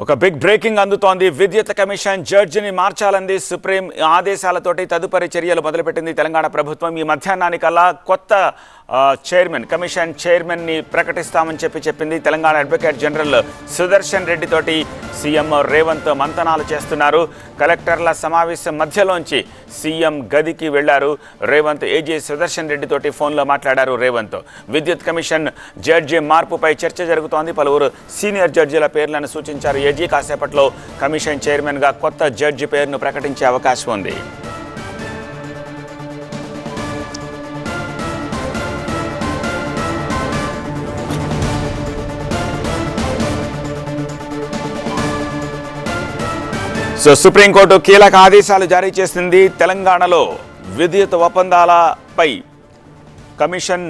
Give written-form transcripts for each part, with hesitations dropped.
ఒక big breaking అందుతోంది. విద్యుత్ కమిషన్ జడ్జిని మార్చాలంది సుప్రీం ఆదేశాలతోటి తదుపరి చర్యలు మొదలుపెట్టింది తెలంగాణ ప్రభుత్వం. ఈ మధ్యాహ్నానికల్లా కొత్త కమిషన్ చైర్మన్ని ప్రకటిస్తామని చెప్పింది. తెలంగాణ అడ్వకేట్ జనరల్ సుదర్శన్ రెడ్డి తోటి సీఎం రేవంత్ మంతనాలు చేస్తున్నారు. కలెక్టర్ల సమావేశం మధ్యలోంచి సీఎం గదికి వెళ్లారు రేవంత్. ఏజీ సుదర్శన్ రెడ్డి తోటి ఫోన్లో మాట్లాడారు రేవంత్. విద్యుత్ కమిషన్ జడ్జి మార్పుపై చర్చ జరుగుతోంది. పలువురు సీనియర్ జడ్జిల పేర్లను సూచించారు ఏజీ. కాసేపట్లో కమిషన్ చైర్మన్గా కొత్త జడ్జి పేరును ప్రకటించే అవకాశం ఉంది. సుప్రీంకోర్టు కీలక ఆదేశాలు జారీ చేసింది. తెలంగాణలో విద్యుత్ ఒప్పందాలపై కమిషన్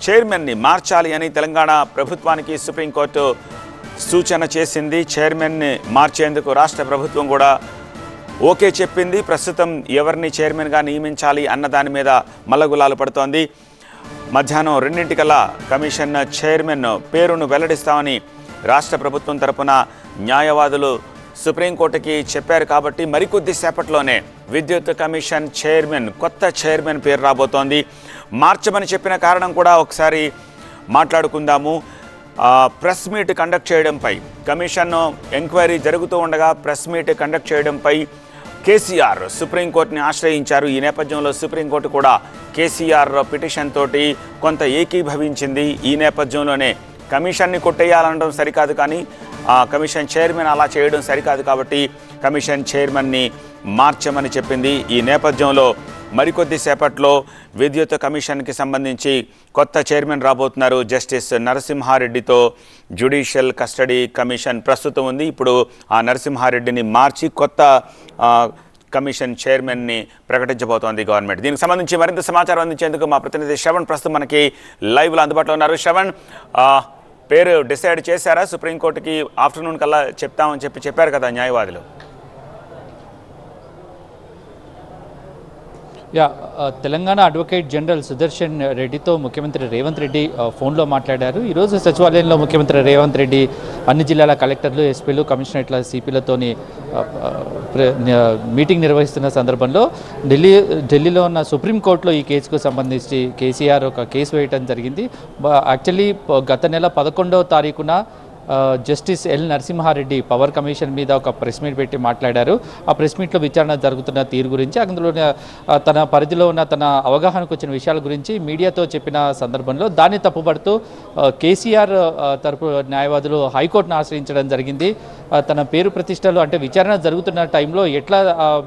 చైర్మన్ని మార్చాలి అని తెలంగాణ ప్రభుత్వానికి సుప్రీంకోర్టు సూచన చేసింది. చైర్మన్ని మార్చేందుకు రాష్ట్ర ప్రభుత్వం కూడా ఓకే చెప్పింది. ప్రస్తుతం ఎవరిని చైర్మన్గా నియమించాలి అన్న దాని మీద మల్లగులాలు పడుతోంది. మధ్యాహ్నం 2 కమిషన్ చైర్మన్ పేరును వెల్లడిస్తామని రాష్ట్ర ప్రభుత్వం తరపున న్యాయవాదులు సుప్రీంకోర్టుకి చెప్పారు. కాబట్టి మరికొద్ది సేపట్లోనే విద్యుత్ కమిషన్ చైర్మన్ కొత్త చైర్మన్ పేరు రాబోతోంది. మార్చమని చెప్పిన కారణం కూడా ఒకసారి మాట్లాడుకుందాము. ప్రెస్ మీట్ కండక్ట్ చేయడంపై కమిషన్ ఎంక్వైరీ జరుగుతూ ఉండగా ప్రెస్ మీట్ కండక్ట్ చేయడంపై కేసీఆర్ సుప్రీంకోర్టుని ఆశ్రయించారు. ఈ నేపథ్యంలో సుప్రీంకోర్టు కూడా కేసీఆర్ పిటిషన్ తోటి కొంత ఏకీభవించింది. ఈ నేపథ్యంలోనే కమిషన్ని కొట్టేయాలనడం సరికాదు, కానీ కమిషన్ చైర్మన్ అలా చేయడం సరికాదు. కాబట్టి కమిషన్ చైర్మన్ని మార్చమని చెప్పింది. ఈ నేపథ్యంలో మరికొద్ది సేపట్లో విద్యుత్ కమిషన్కి సంబంధించి కొత్త చైర్మన్ రాబోతున్నారు. జస్టిస్ నరసింహారెడ్డితో జ్యుడిషియల్ కస్టడీ కమిషన్ ప్రస్తుతం ఉంది. ఇప్పుడు ఆ నరసింహారెడ్డిని మార్చి కొత్త కమిషన్ చైర్మన్ని ప్రకటించబోతోంది గవర్నమెంట్. దీనికి సంబంధించి మరింత సమాచారం అందించేందుకు మా ప్రతినిధి శ్రవణ్ ప్రస్తుతం మనకి లైవ్లో అందుబాటులో ఉన్నారు. శ్రవణ్, పేరు డిసైడ్ చేశారా? సుప్రీంకోర్టుకి ఆఫ్టర్నూన్ కల్లా చెప్తామని చెప్పారు కదా న్యాయవాదులు. తెలంగాణ అడ్వకేట్ జనరల్ సుదర్శన్ రెడ్డితో ముఖ్యమంత్రి రేవంత్ రెడ్డి ఫోన్లో మాట్లాడారు. ఈరోజు సచివాలయంలో ముఖ్యమంత్రి రేవంత్ రెడ్డి అన్ని జిల్లాల కలెక్టర్లు, ఎస్పీలు, కమిషనరేట్ల సిపిలతోని మీటింగ్ నిర్వహిస్తున్న సందర్భంలో ఢిల్లీలో ఉన్న సుప్రీంకోర్టులో ఈ కేసుకు సంబంధించి కేసీఆర్ ఒక కేసు వేయడం జరిగింది. యాక్చువల్లీ గత నెల 11వ తారీఖున justice L Narasimha Reddy power commission మీద ఒక ప్రెస్ మీట్ పెట్టి మాట్లాడారు. ఆ ప్రెస్ మీట్లో విచారణ జరుగుతున్న తీరు గురించి, అందులో తన పరిధిలో ఉన్న తన అవగాహనకు వచ్చిన విషయాల గురించి మీడియాతో చెప్పిన సందర్భంలో దాన్ని తప్పుపడుతూ కేసీఆర్ తరపు న్యాయవాదులు హైకోర్టును ఆశ్రయించడం జరిగింది. తన పేరు ప్రతిష్టలు అంటే విచారణ జరుగుతున్న టైంలో ఎట్లా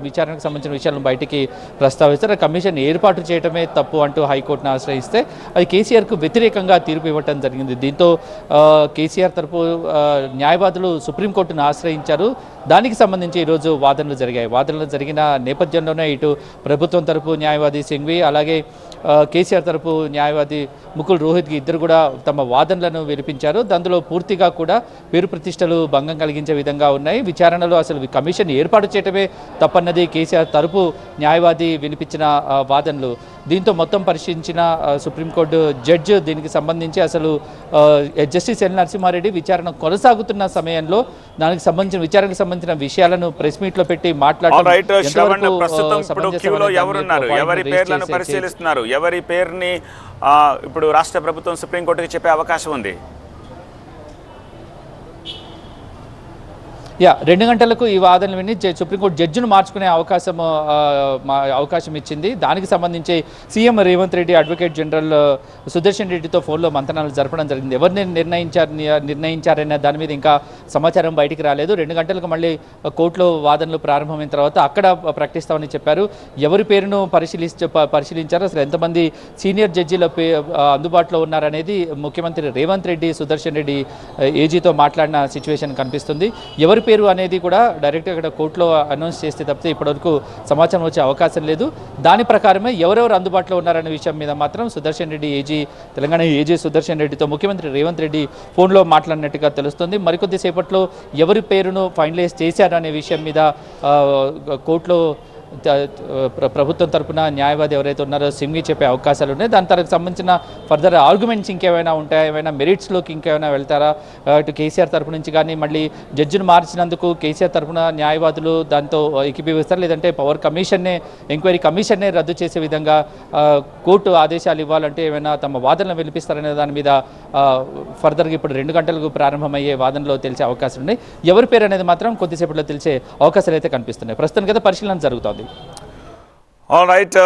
విచారణకు సంబంధించిన విషయాలను బయటికి ప్రస్తావిస్తారు, కమిషన్ ఏర్పాటు చేయడమే తప్పు అంటూ హైకోర్టును ఆశ్రయిస్తే అది కేసీఆర్కు వ్యతిరేకంగా తీర్పు ఇవ్వటం జరిగింది. దీంతో కేసీఆర్ తరపు న్యాయవాదులు సుప్రీంకోర్టును ఆశ్రయించారు. దానికి సంబంధించి ఈరోజు వాదనలు జరిగాయి. వాదనలు జరిగిన నేపథ్యంలోనే ఇటు ప్రభుత్వం తరపు న్యాయవాది సింఘ్వి, అలాగే కేసీఆర్ తరపు న్యాయవాది ముకుల్ రోహిత్కి ఇద్దరు కూడా తమ వాదనలను వినిపించారు. దాంట్లో పూర్తిగా కూడా పేరు ప్రతిష్టలు భంగం కలిగించే విధంగా ఉన్నాయి. విచారణలో అసలు కమిషన్ ఏర్పాటు చేయటమే తప్పన్నది కేసీఆర్ తరపు న్యాయవాది వినిపించిన వాదనలు. దీంతో మొత్తం పరిశీలించిన సుప్రీంకోర్టు జడ్జి దీనికి సంబంధించి అసలు జస్టిస్ ఎల్ నరసింహారెడ్డి విచారణ కొనసాగుతున్న సమయంలో దానికి సంబంధించిన విచారణకు సంబంధించిన విషయాలను ప్రెస్ మీట్ లో పెట్టి మాట్లాడారు. ఎవరి పేరుని ఇప్పుడు రాష్ట్ర ప్రభుత్వం సుప్రీంకోర్టుకి చెప్పే అవకాశం ఉంది? 2 గంటలకు ఈ వాదనలు విని సుప్రీంకోర్టు జడ్జిను మార్చుకునే అవకాశం ఇచ్చింది. దానికి సంబంధించి CM Revanth Reddy advocate general Sudarshan రెడ్డితో ఫోన్లో మంతనాలు జరపడం జరిగింది. ఎవరిని నిర్ణయించారనే దాని మీద ఇంకా సమాచారం బయటికి రాలేదు. 2 గంటలకు మళ్ళీ కోర్టులో వాదనలు ప్రారంభమైన తర్వాత అక్కడ ప్రకటిస్తామని చెప్పారు. ఎవరి పేరును పరిశీలించారు, అసలు ఎంతమంది సీనియర్ జడ్జీల అందుబాటులో ఉన్నారనేది ముఖ్యమంత్రి రేవంత్ రెడ్డి సుదర్శన్ రెడ్డి ఏజీతో మాట్లాడిన సిచ్యువేషన్ కనిపిస్తుంది. ఎవరి పేరు అనేది కూడా డైరెక్ట్గా ఇక్కడ కోర్టులో అనౌన్స్ చేస్తే తప్పితే ఇప్పటివరకు సమాచారం వచ్చే అవకాశం లేదు. దాని ప్రకారమే ఎవరెవరు అందుబాటులో ఉన్నారనే విషయం మీద మాత్రం సుదర్శన్ రెడ్డి తెలంగాణ ఏజీ సుదర్శన్ రెడ్డితో ముఖ్యమంత్రి రేవంత్ రెడ్డి ఫోన్లో మాట్లాడినట్టుగా తెలుస్తుంది. మరికొద్ది సేపట్లో ఎవరి పేరును ఫైనలైజ్ చేశారు అనే విషయం మీద కోర్టులో ప్రభుత్వం తరపున న్యాయవాది ఎవరైతే ఉన్నారో సింగి చెప్పే అవకాశాలు ఉన్నాయి. దాని తరకు సంబంధించిన ఫర్దర్ ఆర్గ్యుమెంట్స్ ఇంకేమైనా ఉంటాయా, ఏమైనా మెరిట్స్లోకి ఇంకేమైనా వెళ్తారా ఇటు కేసీఆర్ తరపు నుంచి కానీ, మళ్ళీ జడ్జిని మార్చినందుకు కేసీఆర్ తరపున న్యాయవాదులు దాంతో ఏకీభవిస్తారు, లేదంటే పవర్ కమిషన్నే ఎంక్వైరీ కమిషన్నే రద్దు చేసే విధంగా కోర్టు ఆదేశాలు ఇవ్వాలంటే ఏమైనా తమ వాదనలు వినిపిస్తారనే దాని మీద ఫర్దర్గా ఇప్పుడు 2 గంటలకు ప్రారంభమయ్యే వాదనలో తెలిసే అవకాశం ఉన్నాయి. ఎవరి పేరు అనేది మాత్రం కొద్దిసేపట్లో తెలిసే అవకాశాలు అయితే కనిపిస్తున్నాయి. ప్రస్తుతం కదా పరిశీలన జరుగుతోంది. All right.